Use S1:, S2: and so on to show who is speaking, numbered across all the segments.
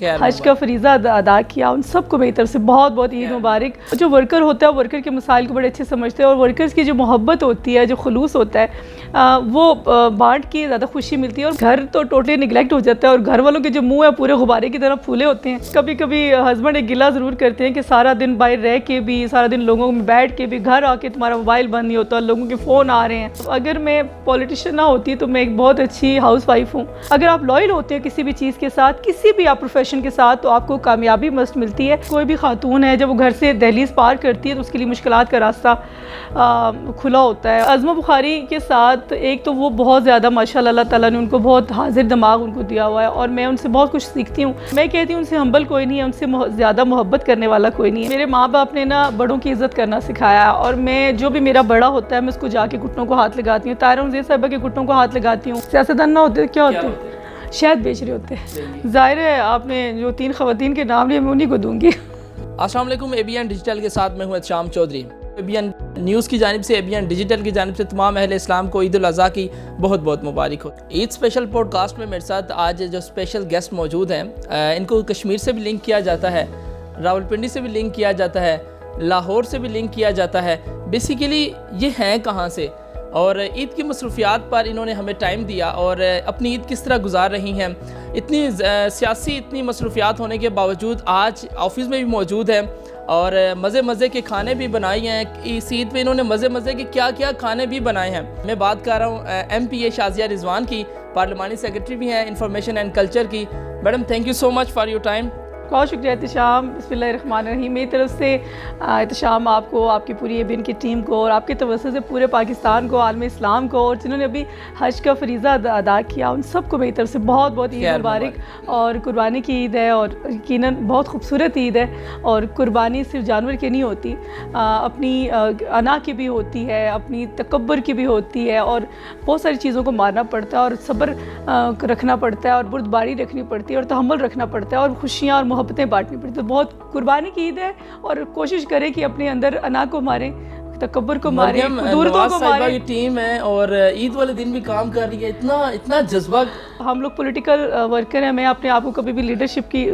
S1: حج کا فریضہ ادا کیا، ان سب کو میری طرف سے بہت بہت عید مبارک۔ جو ورکر ہوتا ہے ورکر کے مسائل کو بڑے اچھے سمجھتے ہیں، اور ورکرز کی جو محبت ہوتی ہے، جو خلوص ہوتا ہے، وہ بانٹ کے زیادہ خوشی ملتی ہے۔ اور گھر تو ٹوٹلی نگلیکٹ ہو جاتا ہے، اور گھر والوں کے جو منہ ہے پورے غبارے کی طرح پھولے ہوتے ہیں۔ کبھی کبھی ہسبینڈ ایک گلہ ضرور کرتے ہیں کہ سارا دن باہر رہ کے بھی، سارا دن لوگوں میں بیٹھ کے بھی، گھر آ کے تمہارا موبائل بند نہیں ہوتا، لوگوں کے فون آ رہے ہیں۔ اگر میں پولیٹیشین نہ ہوتی تو میں ایک بہت اچھی ہاؤس وائف ہوں۔ اگر آپ لائل ہوتے ہیں کسی بھی چیز کے ساتھ، کسی بھی آپ پروفیشن کے ساتھ، تو آپ کو کامیابی مست ملتی ہے۔ کوئی بھی خاتون ہے جب وہ گھر سے دہلیز پار کرتی ہے تو اس کے لیے مشکلات کا راستہ کھلا ہوتا ہے۔ عظمہ بخاری کے ساتھ ایک تو وہ بہت زیادہ ماشاءاللہ اللہ تعالیٰ نے ان کو بہت حاضر دماغ ان کو دیا ہوا ہے، اور میں ان سے بہت کچھ سیکھتی ہوں۔ میں کہتی ہوں ان سے ہمبل کوئی نہیں ہے، ان سے زیادہ محبت کرنے والا کوئی نہیں ہے۔ میرے ماں باپ نے نا بڑوں کی عزت کرنا سکھایا، اور میں جو بھی میرا بڑا ہوتا ہے میں اس کو جا کے گھٹنوں کو ہاتھ لگاتی ہوں۔ طاہرہ مزید صاحبہ کے گھٹنوں کو ہاتھ لگاتی ہوں۔ سیاستدان نہ ہوتے کیا ہوتے ہیں؟ شاید بیچ رہے ہوتے ہیں۔ ظاہر ہے آپ نے جو 3 خواتین کے نام لیے میں انہیں کو دوں گی۔
S2: السلام علیکم، ABN ڈیجیٹل کے ساتھ میں ہوں احتشام چودھری۔ ABN نیوز کی جانب سے، ABN ڈیجیٹل کی جانب سے تمام اہل اسلام کو عید الاضحیٰ کی بہت بہت مبارک ہو۔ عید اسپیشل پوڈ کاسٹ میں میرے ساتھ آج جو اسپیشل گیسٹ موجود ہیں، ان کو کشمیر سے بھی لنک کیا جاتا ہے، راولپنڈی سے بھی لنک کیا جاتا ہے، لاہور سے بھی لنک کیا جاتا ہے۔ بیسیکلی یہ ہیں کہاں سے، اور عید کی مصروفیات پر انہوں نے ہمیں ٹائم دیا، اور اپنی عید کس طرح گزار رہی ہیں۔ اتنی سیاسی اتنی مصروفیات ہونے کے باوجود آج آفس میں بھی موجود ہیں، اور مزے کے کھانے بھی بنائی ہیں۔ اس عید پہ انہوں نے مزے کے کیا کھانے بھی بنائے ہیں۔ میں بات کر رہا ہوں MPA شازیہ رضوان کی، پارلیمانی سیکرٹری بھی ہیں انفارمیشن اینڈ کلچر کی۔ Madam thank you so much for your time.
S1: بہت شکریہ احتشام۔ بسم اللہ الرحمن الرحیم۔ میری طرف سے احتشام آپ کو، آپ کی پوری ABN کی ٹیم کو، اور آپ کے توسط سے پورے پاکستان کو، عالم اسلام کو، اور جنہوں نے ابھی حج کا فریضہ ادا کیا ان سب کو میری طرف سے بہت بہت عید مبارک۔ اور قربانی کی عید ہے، اور یقیناً بہت خوبصورت عید ہے۔ اور قربانی صرف جانور کی نہیں ہوتی، اپنی انا کی بھی ہوتی ہے، اپنی تکبر کی بھی ہوتی ہے، اور بہت ساری چیزوں کو مارنا پڑتا ہے، اور صبر رکھنا پڑتا ہے، اور بردباری رکھنی پڑتی ہے، اور تحمل رکھنا پڑتا ہے، اور خوشیاں اور محبتیں بانٹنی پڑتی ہیں۔ بہت قربانی کی عید ہے، اور کوشش کریں کہ اپنے اندر انا کو ماریں، تکبر کو ماریں، خدورتوں کو ماریں۔
S2: کی ٹیم ہے اور عید والے دن بھی کام کر رہی ہے، اتنا جذبہ۔
S1: ہم لوگ پولیٹیکل ورکر ہیں، میں اپنے آپ کو کبھی بھی لیڈرشپ کی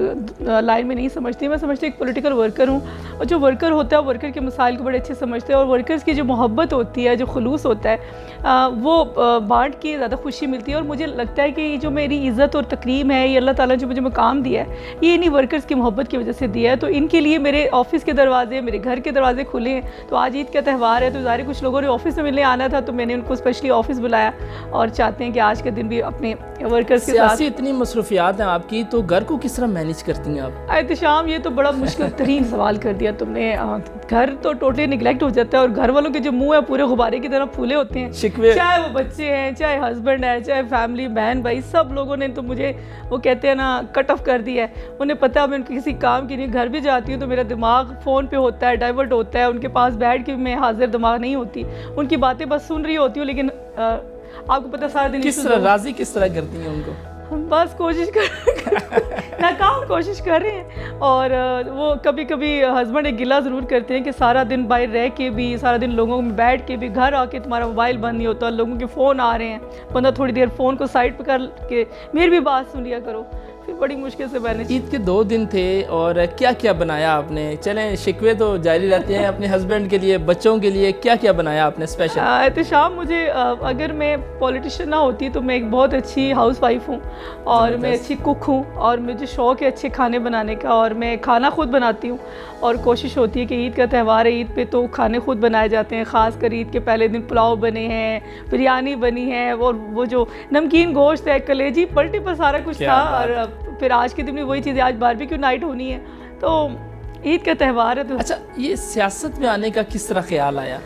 S1: لائن میں نہیں سمجھتی، میں سمجھتی ایک پولیٹیکل ورکر ہوں۔ اور جو ورکر ہوتا ہے ورکر کے مسائل کو بڑے اچھے سمجھتے ہیں، اور ورکرز کی جو محبت ہوتی ہے، جو خلوص ہوتا ہے، وہ بانٹ کے زیادہ خوشی ملتی ہے۔ اور مجھے لگتا ہے کہ یہ جو میری عزت اور تکریم ہے، یہ اللہ تعالیٰ نے جو مجھے مقام دیا ہے، یہ انہی ورکرز کی محبت کی وجہ سے دیا ہے۔ تو ان کے لیے میرے آفس کے دروازے، میرے گھر کے دروازے کھلے ہیں۔ تو آج عید کا تہوار ہے، تو ظاہر کچھ لوگوں نے آفس میں ملنے آنا تھا، تو میں نے ان کو اسپیشلی آفس بلایا، اور چاہتے ہیں کہ آج کا دن بھی اپنے ورکرز کے ساتھ۔
S2: اتنی مصروفیات ہیں آپ کی، تو گھر کو کس طرح مینیج کرتی ہیں آپ؟
S1: احتشام، یہ تو بڑا مشکل ترین سوال کر دیا تم نے۔ گھر تو ٹوٹلی نگلیکٹ ہو جاتا ہے، اور گھر والوں کے جو منہ ہے پورے غبارے کی طرح پھولے ہوتے ہیں، چاہے وہ بچے ہیں، چاہے ہسبینڈ ہے، چاہے فیملی، بہن بھائی، سب لوگوں نے تو مجھے وہ کہتے ہیں نا کٹ آف کر دیا ہے۔ انہیں پتہ ہے میں ان کسی کام کی نہیں، گھر بھی جاتی ہوں تو میرا دماغ فون پہ ہوتا ہے، ڈائیورٹ ہوتا ہے، ان کے پاس بیٹھ کے میں حاضر دماغ نہیں ہوتی، ان کی باتیں بس سن رہی ہوتی ہوں۔ لیکن آپ کو پتہ سارا دن
S2: کس طرح راضی کس طرح کرتی ہیں ان کو؟
S1: بس کوشش ناکام کوشش کر رہے ہیں، اور وہ کبھی کبھی ہسبینڈ ایک گلہ ضرور کرتے ہیں کہ سارا دن باہر رہ کے بھی، سارا دن لوگوں میں بیٹھ کے بھی، گھر آ کے تمہارا موبائل بند نہیں ہوتا، لوگوں کے فون آ رہے ہیں، بندہ تھوڑی دیر فون کو سائڈ پہ کر کے میری بھی بات سن لیا کرو۔ پھر بڑی مشکل سے مینیج۔
S2: عید کے 2 دن تھے، اور کیا بنایا آپ نے؟ چلیں شکوے تو جاری رہتے ہیں اپنے ہسبینڈ کے لیے، بچوں کے لیے، کیا بنایا آپ نے اسپیشل؟
S1: احتشام، مجھے اگر میں پولیٹیشین نہ ہوتی تو میں ایک بہت اچھی ہاؤس وائف ہوں، اور میں اچھی کک ہوں، اور مجھے شوق ہے اچھے کھانے بنانے کا، اور میں کھانا خود بناتی ہوں۔ اور کوشش ہوتی ہے کہ عید کا تہوار ہے، عید پہ تو کھانے خود بنائے جاتے ہیں، خاص کر عید کے پہلے دن پلاؤ بنے ہیں، بریانی بنی ہے، اور وہ جو نمکین گوشت ہے، کلیجی پلٹی پر سارا کچھ تھا۔ اور پھر آج کے دن بھی وہی چیزیں، آج باربیکیو نائٹ ہونی ہے، تو عید کا تہوار ہے۔ تو
S2: اچھا، یہ سیاست میں آنے کا کس طرح خیال آیا؟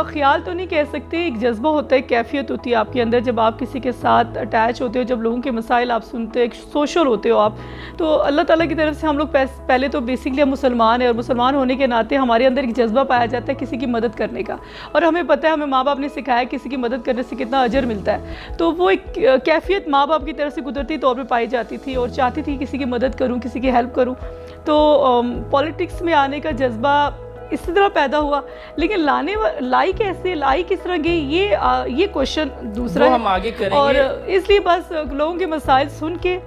S1: خیال تو نہیں کہہ سکتے، ایک جذبہ ہوتا ہے، ایک کیفیت ہوتی ہے آپ کے اندر، جب آپ کسی کے ساتھ اٹیچ ہوتے ہو، جب لوگوں کے مسائل آپ سنتے ہو، ایک سوشل ہوتے ہو آپ، تو اللہ تعالیٰ کی طرف سے ہم لوگ پہلے تو بیسکلی ہم مسلمان ہیں، اور مسلمان ہونے کے ناطے ہمارے اندر ایک جذبہ پایا جاتا ہے کسی کی مدد کرنے کا، اور ہمیں پتہ ہے، ہمیں ماں باپ نے سکھایا کسی کی مدد کرنے سے کتنا اجر ملتا ہے۔ تو وہ ایک کیفیت ماں باپ کی طرف سے قدرتی طور پہ پائی جاتی تھی، اور چاہتی تھی کسی کی مدد کروں، کسی کی ہیلپ کروں۔ تو پولیٹکس میں آنے کا جذبہ اس طرح پیدا ہوا، لیکن لائی کس طرح گئی، یہ کوشچن دوسرا ہے،
S2: ہم آگے کریں گے۔
S1: اور اس لیے بس لوگوں کے مسائل سن کے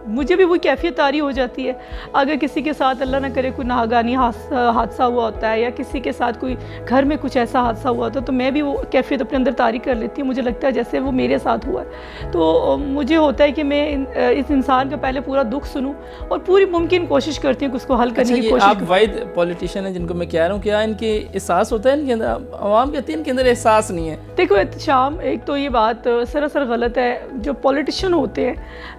S1: مجھے بھی وہی کیفیت طاری ہو جاتی ہے. اگر کسی کے ساتھ اللہ نہ کرے کوئی ناگہانی حادثہ ہوا ہوتا ہے یا کسی کے ساتھ کوئی گھر میں کچھ ایسا حادثہ ہوا ہوتا ہے تو میں بھی وہ کیفیت اپنے اندر طاری کر لیتی ہوں. مجھے لگتا ہے جیسے وہ میرے ساتھ ہوا ہے. تو مجھے ہوتا ہے کہ میں اس انسان کا پہلے پورا دکھ سنوں اور پوری ممکن کوشش کرتی ہوں کہ اس کو حل کرنے کی کوشش.
S2: آپ واحد پولیٹیشین ہیں جن کو میں کہہ رہا ہوں کہ ان کے احساس ہوتا ہے, ان کے اندر عوام کہتی ہیں ان کے اندر احساس نہیں ہے.
S1: دیکھو احتشام, ایک تو یہ بات سراسر غلط ہے. جو پولیٹیشین ہوتے ہیں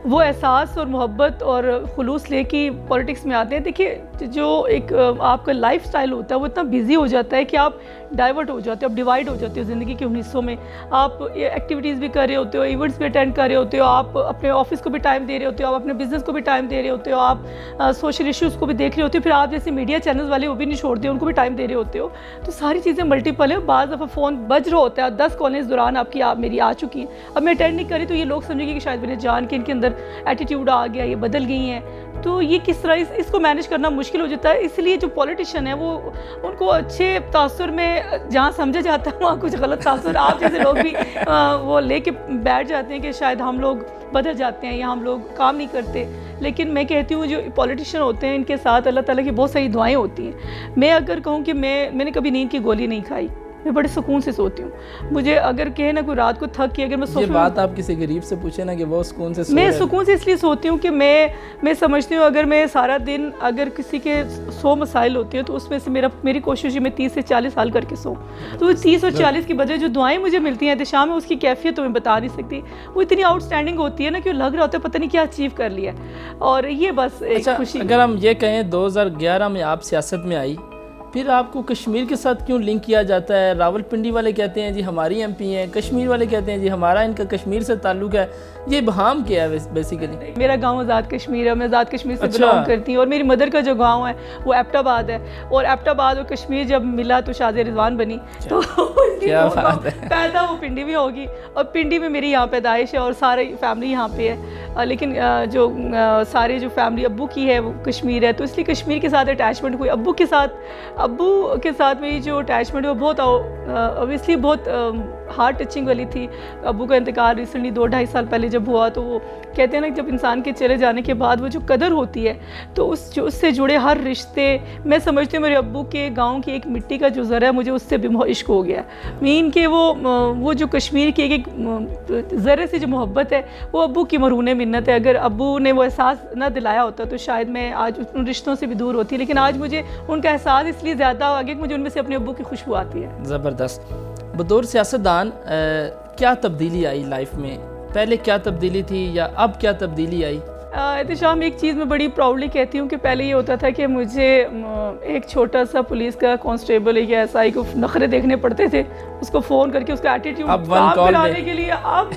S1: وہ احساس اور محبت اور خلوص لے کے پولیٹکس میں آتے ہیں. دیکھیے جو ایک آپ کا لائف سٹائل ہوتا ہے وہ اتنا بیزی ہو جاتا ہے کہ آپ ڈائیورٹ ہو جاتے ہو, آپ ڈیوائڈ ہو جاتے ہو زندگی کے ان حصوں میں. آپ ایکٹیویٹیز بھی کر رہے ہوتے ہو, ایونٹس بھی اٹینڈ کر رہے ہوتے ہو, آپ اپنے آفس کو بھی ٹائم دے رہے ہوتے ہو, آپ اپنے بزنس کو بھی ٹائم دے رہے ہوتے ہو, آپ سوشل ایشوز کو بھی دیکھ رہے ہوتے ہو, پھر آپ جیسے میڈیا چینلز والے وہ بھی نہیں چھوڑتے, ان کو بھی ٹائم دے رہے ہوتے ہو. تو ساری چیزیں ملٹیپل ہیں. بعض دفعہ فون بج رہا ہوتا ہے, 10 کالیں اس دوران آپ میری آ چکی ہیں, اب میں اٹینڈ نہیں کری تو یہ لوگ سمجھیں گے کہ شاید میں نے جان کے ان کے اندر ایٹیٹیوڈ آ گیا, یہ بدل گئی ہیں. تو یہ کس طرح اس کو مینیج کرنا مشکل ہو جاتا ہے. اس لیے جو پولیٹیشین ہے وہ ان کو اچھے تاثر میں جہاں سمجھا جاتا ہے وہاں کچھ غلط تاثر آپ جیسے لوگ بھی وہ لے کے بیٹھ جاتے ہیں کہ شاید ہم لوگ بدل جاتے ہیں یا ہم لوگ کام نہیں کرتے. لیکن میں کہتی ہوں جو پولیٹیشین ہوتے ہیں ان کے ساتھ اللہ تعالیٰ کی بہت ساری دعائیں ہوتی ہیں. میں اگر کہوں کہ میں نے کبھی نیند کی گولی نہیں کھائی, میں بڑے سکون سے سوتی ہوں. مجھے اگر کہے نا کوئی رات کو تھک کے اگر میں
S2: یہ بات آپ کسی غریب سے پوچھیں نا کہ وہ سکون سے
S1: میں سکون سے اس لیے سوتی ہوں کہ میں سمجھتی ہوں اگر میں سارا دن اگر کسی کے 100 مسائل ہوتے ہیں تو اس میں سے میری کوشش ہے میں 30 سے 40 حل کر کے سوں. تو 30 اور 40 کی بجائے جو دعائیں مجھے ملتی ہیں احتشام میں, اس کی کیفیت تو میں بتا نہیں سکتی. وہ اتنی آؤٹ اسٹینڈنگ ہوتی ہے نا کہ لگ رہا ہوتا ہے پتہ نہیں کیا اچیو کر لیا. اور یہ بس ایک خوشی.
S2: اگر ہم یہ کہیں 2011 میں آپ سیاست میں آئی, پھر آپ کو کشمیر کے ساتھ کیوں لنک کیا جاتا ہے؟ راول پنڈی والے کہتے ہیں جی ہماری ایم پی ہیں, کشمیر والے کہتے ہیں جی ہمارا ان کا کشمیر سے تعلق ہے. یہ ابہام کیا ہے بیسیکلی؟
S1: میرا گاؤں آزاد کشمیر ہے, میں آزاد کشمیر سے بلانگ کرتی ہوں, اور میری مدر کا جو گاؤں ہے وہ ایبٹ آباد ہے. اور ایبٹ آباد اور کشمیر جب ملا تو شاذ رضوان بنی. تو پیدا وہ پنڈی میں ہوگی, اور پنڈی میں میری یہاں پیدائش ہے اور ساری فیملی یہاں پہ ہے. لیکن جو سارے جو فیملی ابو کی ہے وہ کشمیر ہے, تو اس لیے کشمیر کے ساتھ اٹیچمنٹ ہوئی. ابو کے ساتھ میری جو اٹیچمنٹ ہے وہ بہت اوبیسلی بہت ہارٹ ٹچنگ والی تھی. ابو کا انتقال ریسنٹلی 2-2.5 سال پہلے جب ہوا, تو وہ کہتے ہیں نا جب انسان کے چلے جانے کے بعد وہ جو قدر ہوتی ہے تو اس سے جڑے ہر رشتے, میں سمجھتی ہوں میرے ابو کے گاؤں کی ایک مٹی کا جو ذرہ ہے مجھے اس سے بھی عشق ہو گیا. مین کہ وہ جو کشمیر کی ایک ذرے سے جو محبت ہے وہ ابو کی مرہون منت ہے. اگر ابو نے وہ احساس نہ دلایا ہوتا تو شاید میں آج ان رشتوں سے بھی دور ہوتی, لیکن آج مجھے ان کا احساس اس لیے زیادہ آ گیا کہ مجھے ان میں سے اپنے ابو کی خوشبو آتی ہے.
S2: زبردست. بطور سیاستدان کیا تبدیلی آئی لائف میں؟ پہلے کیا تبدیلی تھی یا اب کیا تبدیلی آئی؟
S1: احتشام ایک چیز میں بڑی پراؤڈلی کہتی ہوں کہ پہلے یہ ہوتا تھا کہ مجھے ایک چھوٹا سا پولیس کا کانسٹیبل ایک ایسا ہی کو نخرے دیکھنے پڑتے تھے, اس کو فون کر کے اس کا ایٹیٹیوڈ کام کرانے کے لیے آپ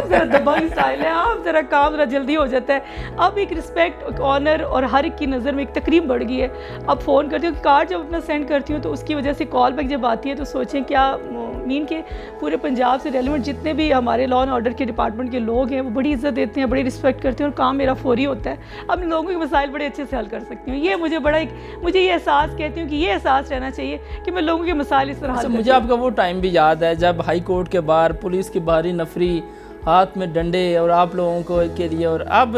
S1: ذرا دبنگ اسٹائل ہے, آپ ذرا کام ذرا جلدی ہو جاتا ہے. اب ایک رسپیکٹ, ایک آنر اور ہر ایک کی نظر میں ایک تقریب بڑھ گئی ہے. اب فون کرتی ہوں, کارڈ جب اپنا سینڈ کرتی ہوں تو اس کی وجہ سے کال بیک جب آتی ہے تو سوچیں کیا مین کہ پورے پنجاب سے ریلیونٹ جتنے بھی ہمارے لا اینڈ آرڈر کے ڈپارٹمنٹ کے لوگ ہیں وہ بڑی عزت دیتے ہیں, بڑی رسپیکٹ کرتے ہیں, اور کام میرا فوری ہوتا ہے. اب لوگوں کے مسائل بڑے اچھے سے حل کر سکتی ہوں. یہ مجھے یہ احساس کہتی ہوں کہ یہ احساس رہنا چاہیے کہ میں لوگوں کے مسائل اس طرح حل.
S2: مجھے آپ کا وہ ٹائم بھی یاد ہے جب ہائی کورٹ کے باہر پولیس کی بھاری نفری, ہاتھ میں ڈنڈے, اور آپ لوگوں کو کے لیے, اور اب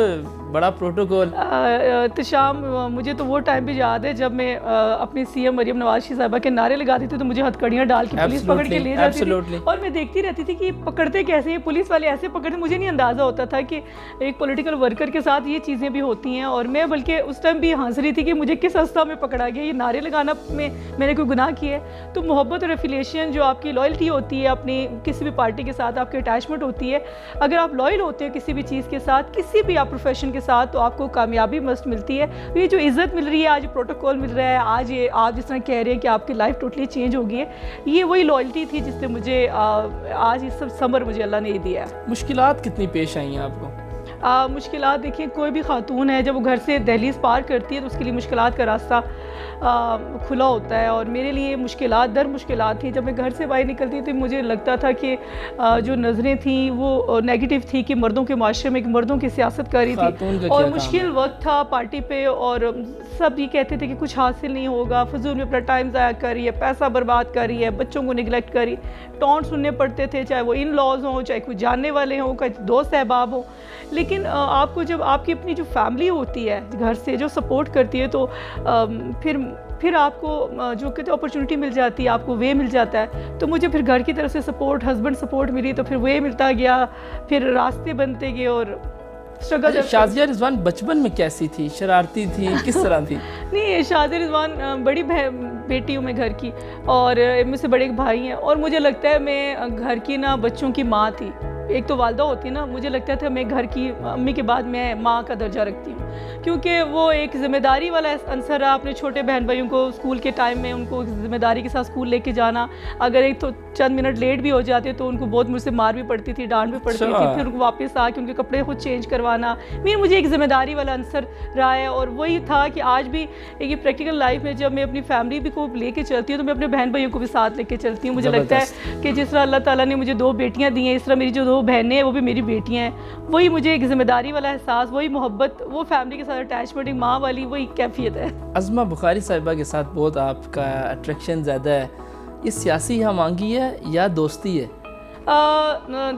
S2: بڑا پروٹوکول.
S1: احتشام مجھے تو وہ ٹائم بھی یاد ہے جب میں اپنی سی ایم مریم نواز شریف صاحبہ کے نعرے لگاتی تھی تو مجھے ہتھکڑیاں ڈال کے پولیس پکڑ کے لے جاتی تھی, اور میں دیکھتی رہتی تھی کہ یہ پکڑتے کیسے ہیں, پولیس والے ایسے پکڑتے. مجھے نہیں اندازہ ہوتا تھا کہ ایک پولیٹیکل ورکر کے ساتھ یہ چیزیں بھی ہوتی ہیں, اور میں بلکہ اس ٹائم بھی ہنس رہی تھی کہ مجھے کس حصہ میں پکڑا گیا, یہ نعرے لگانا میں نے کوئی گناہ کیا ہے. تو محبت اور ایفیلیشن جو آپ کی لائلٹی ہوتی ہے اپنی کسی بھی پارٹی کے ساتھ, آپ کی اٹیچمنٹ ہوتی ہے, اگر آپ لائل ہوتے ہیں کسی بھی چیز کے ساتھ, کسی بھی آپ پروفیشن کے ساتھ, تو آپ کو کامیابی مست ملتی ہے. یہ جو عزت مل رہی ہے آج, پروٹوکول مل رہا ہے آج, یہ آپ جس طرح کہہ رہے ہیں کہ آپ کی لائف ٹوٹلی چینج ہو گئی ہے, یہ وہی لائلٹی تھی جس سے مجھے آج یہ سب ثمر مجھے اللہ نے دیا ہے.
S2: مشکلات کتنی پیش آئی ہیں آپ کو؟
S1: مشکلات دیکھیں, کوئی بھی خاتون ہے جب وہ گھر سے دہلیز پار کرتی ہے تو اس کے لیے مشکلات کا راستہ کھلا ہوتا ہے، اور میرے لیے مشکلات تھیں. جب میں گھر سے باہر نکلتی تو مجھے لگتا تھا کہ جو نظریں تھیں وہ نیگیٹو تھی کہ مردوں کے معاشرے میں ایک مردوں کی سیاست کاری تھی، اور مشکل وقت تھا پارٹی پہ، اور سب یہ کہتے تھے کہ کچھ حاصل نہیں ہوگا، فضول میں اپنا ٹائم ضائع کر رہی ہے، پیسہ برباد کر رہی ہے، بچوں کو نگلیکٹ کر رہی. ٹونٹ سننے پڑتے تھے، چاہے وہ ان لاز ہوں، چاہے کوئی جاننے والے ہوں، چاہے دوست احباب ہوں. لیکن آپ کو جب آپ کی اپنی جو فیملی ہوتی ہے گھر سے جو سپورٹ کرتی ہے، تو پھر آپ کو جو کہتے اپرچونٹی مل جاتی ہے، آپ کو وے مل جاتا ہے. تو مجھے پھر گھر کی طرف سے سپورٹ، ہسبینڈ سپورٹ ملی، تو پھر وے ملتا گیا، پھر راستے بنتے گئے. اور
S2: شازیہ رضوان بچپن میں کیسی تھی؟ شرارتی تھی؟ کس طرح تھی؟
S1: نہیں، شازیہ رضوان بڑی بیٹی ہوں میں گھر کی، اور مجھ سے بڑے ایک بھائی ہیں، اور مجھے لگتا ہے میں گھر کی بچوں کی ماں تھی. ایک تو والدہ ہوتی ہے نا، مجھے لگتا تھا میں گھر کی امی کے بعد میں ماں کا درجہ رکھتی ہوں، کیونکہ وہ ایک ذمہ داری والا عنصر رہا. اپنے چھوٹے بہن بھائیوں کو اسکول کے ٹائم میں ان کو ذمہ داری کے ساتھ اسکول لے کے جانا. اگر ایک تو چند منٹ لیٹ بھی ہو جاتے تو ان کو بہت مجھ سے مار بھی پڑتی تھی، ڈانٹ بھی پڑتی تھی. پھر ان کو واپس آ کے ان کے کپڑے خود چینج کروانا. مجھے ایک ذمہ داری والا عنصر رہا ہے، اور وہی تھا کہ آج بھی ایک پریکٹیکل لائف میں جب میں اپنی فیملی بھی کو لے کے چلتی ہوں تو میں اپنے بہن بھائیوں کو بھی ساتھ لے کے چلتی ہوں. مجھے لگتا ہے کہ جس طرح اللہ تعالیٰ نے مجھے 2 بیٹیاں دی ہیں، اس طرح میری جو 2 بہنیں ہیں وہ بھی میری بیٹیاں ہیں. وہی مجھے ایک ذمہ داری والا احساس، وہی محبت، وہ فیملی کے ساتھ اٹیچمنٹ، ایک ماں والی وہی کیفیت ہے.
S2: عظمہ بخاری صاحبہ کے ساتھ بہت آپ کا اٹریکشن زیادہ ہے. یہ سیاسی ہم آہنگی ہے یا دوستی ہے؟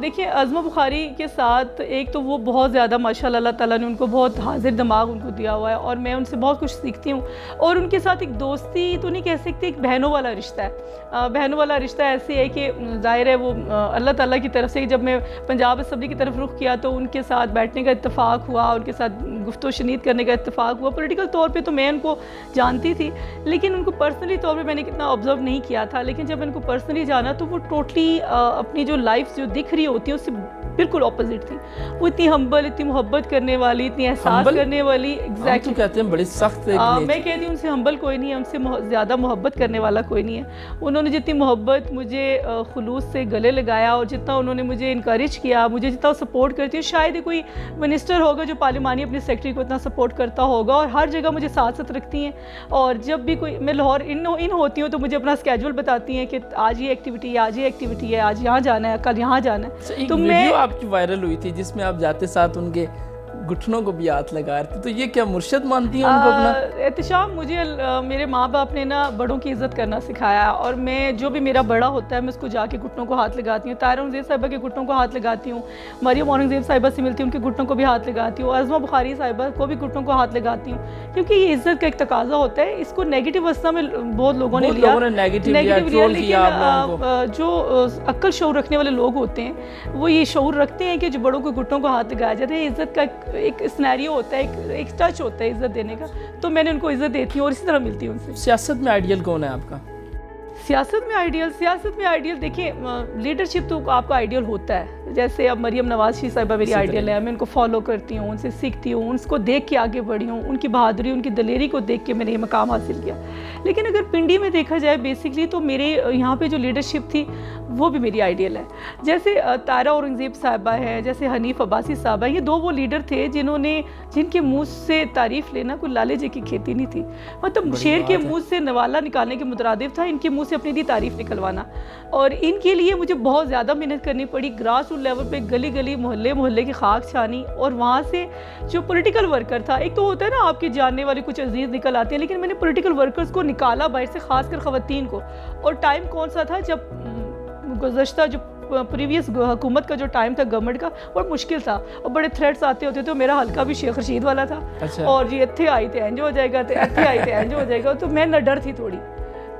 S1: دیکھیے، عظمہ بخاری کے ساتھ ایک تو وہ بہت زیادہ ماشاءاللہ اللہ تعالیٰ نے ان کو بہت حاضر دماغ ان کو دیا ہوا ہے، اور میں ان سے بہت کچھ سیکھتی ہوں. اور ان کے ساتھ ایک دوستی تو نہیں کہہ سکتے، ایک بہنوں والا رشتہ ہے. بہنوں والا رشتہ ایسے ہے کہ ظاہر ہے وہ اللہ تعالیٰ کی طرف سے. جب میں پنجاب اسمبلی کی طرف رخ کیا تو ان کے ساتھ بیٹھنے کا اتفاق ہوا، ان کے ساتھ گفت و شنید کرنے کا اتفاق ہوا. پولیٹیکل طور پہ تو میں ان کو جانتی تھی، لیکن ان کو پرسنلی طور پہ میں نے کتنا آبزرو نہیں کیا تھا. لیکن جب ان کو پرسنلی جانا تو وہ ٹوٹلی اپنی جو لائف جو دکھ رہی ہوتی ہے اس سے بالکل اپوزٹ تھی. وہ اتنی ہمبل، اتنی محبت کرنے والی، اتنی احساس کرنے والی.
S2: ایگزیکٹلی کہتے ہیں بڑی سخت.
S1: میں کہتی ہوں ان سے ہمبل کوئی نہیں ہے، ہم سے زیادہ محبت کرنے والا کوئی نہیں ہے. انہوں نے جتنی محبت مجھے خلوص سے گلے لگایا، اور جتنا انہوں نے مجھے انکریج کیا، مجھے جتنا سپورٹ کرتی ہے، شاید ہی کوئی منسٹر ہوگا جو پارلیمانی اپنے سیکرٹری کو اتنا سپورٹ کرتا ہوگا. اور ہر جگہ مجھے ساتھ رکھتی ہیں. اور جب بھی کوئی میں لاہور ان ہوتی ہوں تو مجھے اپنا اسکیجول بتاتی ہیں کہ آج یہ ایکٹیویٹی ہے، آج یہ ایکٹیویٹی ہے، آج یہاں جانا ہے، کل یہاں جانا ہے.
S2: تو ویڈیو آپ کی وائرل ہوئی تھی جس میں آپ جاتے ساتھ ان کے گھٹنوں کو بھی ہاتھ لگا رہے تھے، تو یہ کیا مرشد مانتی ہیں ان کو اپنا؟
S1: احتشام، مجھے میرے ماں باپ نے بڑوں کی عزت کرنا سکھایا، اور میں جو بھی میرا بڑا ہوتا ہے میں اس کو جا کے گھٹنوں کو ہاتھ لگاتی ہوں. طاہرہ اورنگزیب صاحبہ کے گھٹنوں کو ہاتھ لگاتی ہوں. مریم اورنگزیب صاحبہ سے ملتی ہوں، ان کے گھٹنوں کو بھی ہاتھ لگاتی ہوں. عظمہ بخاری صاحبہ کو بھی گھٹنوں کو ہاتھ لگاتی ہوں، کیونکہ یہ عزت کا ایک تقاضا ہوتا ہے. اس کو نیگیٹو اسنا میں بہت لوگوں نے لیا، لیکن جو عقل شعور رکھنے والے لوگ ہوتے ہیں وہ یہ شعور رکھتے ہیں کہ جو بڑوں کو گھٹنوں کو ہاتھ لگایا جاتا ہے. عزت کا ایک سینیریو ہوتا ہے، ایک ٹچ ہوتا ہے عزت دینے کا. تو میں نے ان کو عزت دیتی ہوں اور اسی طرح ملتی ہوں ان سے.
S2: سیاست میں آئیڈیل کون ہے آپ کا؟
S1: سیاست میں آئیڈیل دیکھیں، لیڈرشپ تو آپ کا آئیڈیل ہوتا ہے. جیسے اب مریم نواز شریف صاحبہ میری آئیڈیل ہے. میں ان کو فالو کرتی ہوں، ان سے سیکھتی ہوں، ان کو دیکھ کے آگے بڑھی ہوں. ان کی بہادری، ان کی دلیری کو دیکھ کے میں نے یہ مقام حاصل کیا. لیکن اگر پنڈی میں دیکھا جائے بیسکلی تو میرے یہاں پہ جو لیڈرشپ تھی وہ بھی میری آئیڈیل ہے. جیسے طاہرہ اورنگزیب صاحبہ ہے، جیسے حنیف عباسی صاحبہ، یہ 2 وہ لیڈر تھے جن کے منہ سے تعریف لینا کوئی لالے جی کی کھیتی نہیں تھی. مطلب شیر کے منہ سے نوالا نکالنے کے مترادف تھا ان کے منہ سے اپنی دی تعریف نکلوانا. اور ان کے لیے مجھے بہت زیادہ محنت کرنی پڑی. گراس روٹ لیول پہ گلی گلی محلے کی خاک چھانی، اور وہاں سے جو پولیٹیکل ورکر تھا. ایک تو ہوتا ہے نا آپ کے جاننے والے کچھ عزیز نکل آتے ہیں، لیکن میں نے پولیٹیکل ورکرز کو نکالا باہر سے، خاص کر خواتین کو. اور ٹائم کون سا تھا جب گزشتہ جو پریویس حکومت کا جو ٹائم تھا گورنمنٹ کا وہ مشکل تھا، اور بڑے تھریٹس آتے ہوتے تھے. میرا حلقہ بھی شیخ رشید والا تھا. اور جی اتھے آئی تھے اینج ہو جائے گا، اتھے آئی تھے اینج ہو جائے گا. تو میں نہ ڈر تھی تھوڑی،